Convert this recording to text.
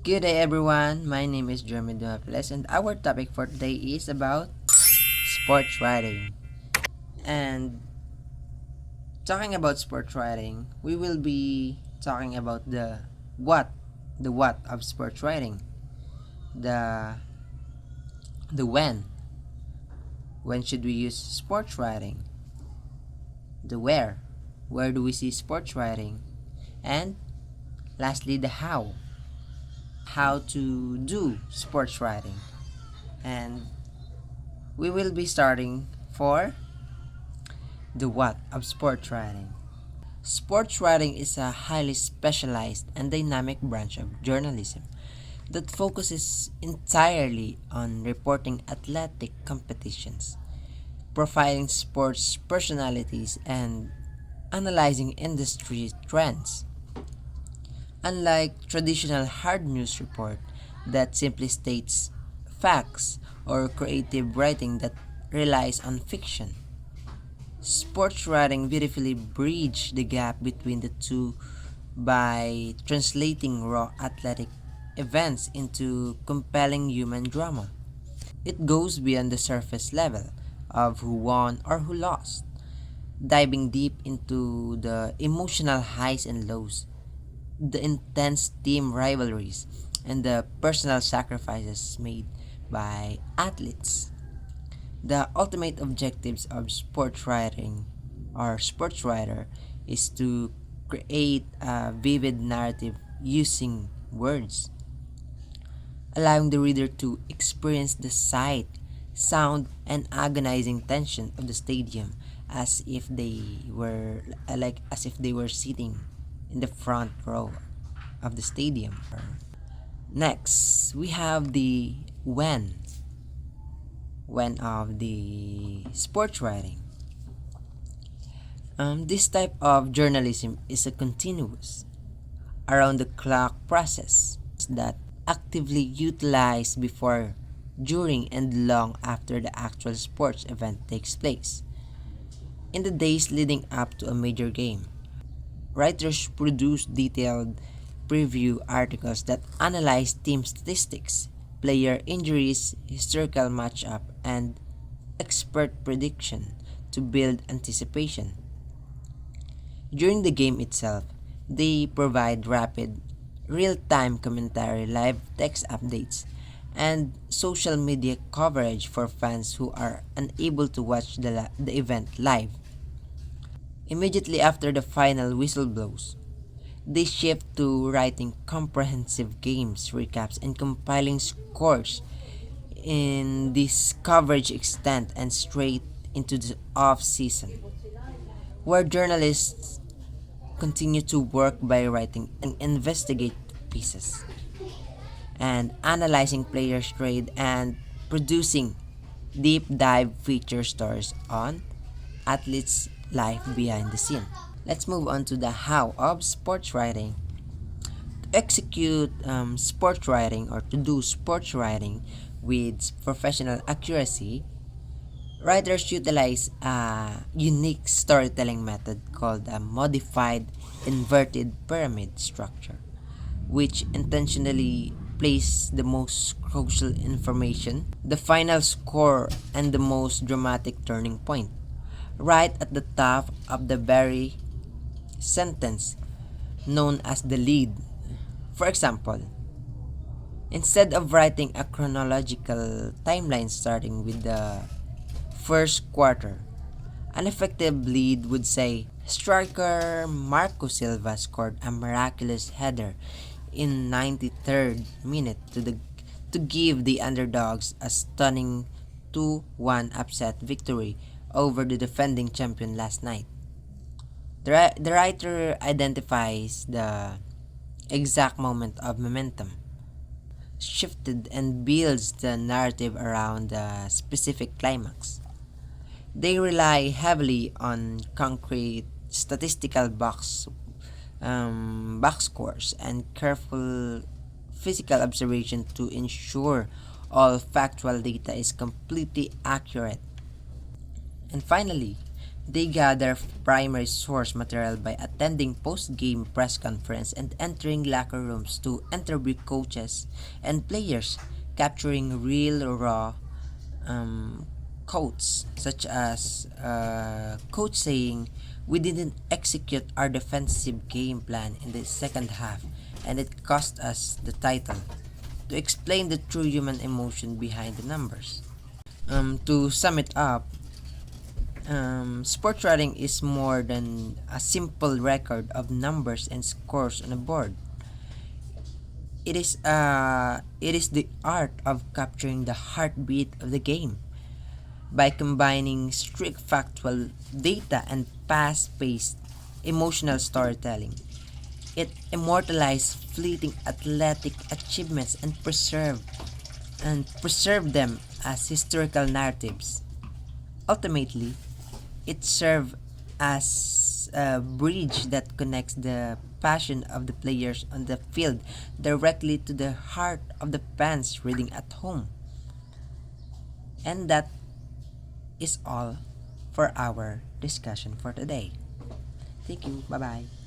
Good day, everyone. My name is Jeremy Dumapeles, and our topic for today is about sports writing. And talking about sports writing, we will be talking about what, the what of sports writing, the the when should we use sports writing, the where do we see sports writing, and lastly the how to do sports writing. And we will be starting for the what of sports writing. Sports writing is a highly specialized and dynamic branch of journalism that focuses entirely on reporting athletic competitions, profiling sports personalities, and analyzing industry trends. Unlike traditional hard news report that simply states facts or creative writing that relies on fiction, sports writing beautifully bridge the gap between the two by translating raw athletic events into compelling human drama. It goes beyond the surface level of who won or who lost, diving deep into the emotional highs and lows, the intense team rivalries, and the personal sacrifices made by athletes. The ultimate objectives of sports writing or sports writer is to create a vivid narrative using words, allowing the reader to experience the sight, sound, and agonizing tension of the stadium as if they were sitting in the front row of the stadium. Next, we have the when of the sports writing. This type of journalism is a continuous, around the clock process that actively utilized before, during, and long after the actual sports event takes place. In the days leading up to a major game, writers produce detailed preview articles that analyze team statistics, player injuries, historical matchup, and expert prediction to build anticipation. During the game itself, they provide rapid, real-time commentary, live text updates, and social media coverage for fans who are unable to watch the event live. Immediately after the final whistle blows, they shift to writing comprehensive games recaps and compiling scores. In this coverage extend and straight into the off season, where journalists continue to work by writing and investigate pieces and analyzing players' trade and producing deep dive feature stories on athletes' life behind the scene. Let's move on to the how of sports writing. To execute sports writing or to do sports writing with professional accuracy, writers utilize a unique storytelling method called a modified inverted pyramid structure, which intentionally place the most crucial information, the final score, and the most dramatic turning point right at the top of the very sentence known as the lead. For example, instead of writing a chronological timeline starting with the first quarter, an effective lead would say striker Marco Silva scored a miraculous header in 93rd minute to give the underdogs a stunning 2-1 upset victory over the defending champion last night. The writer identifies the exact moment of momentum shifted and builds the narrative around the specific climax. They rely heavily on concrete statistical box scores and careful physical observation to ensure all factual data is completely accurate. And finally, They gather primary source material by attending post-game press conference and entering locker rooms to interview coaches and players, capturing real raw um, quotes such as coach saying, "We didn't execute our defensive game plan in the second half and it cost us the title," to explain the true human emotion behind the numbers. To sum it up, sports writing is more than a simple record of numbers and scores on a board. It is the art of capturing the heartbeat of the game by combining strict factual data and fast-paced emotional storytelling. It immortalizes fleeting athletic achievements and preserve them as historical narratives. Ultimately, it serves as a bridge that connects the passion of the players on the field directly to the heart of the fans reading at home. And that is all for our discussion for today. Thank you. Bye bye.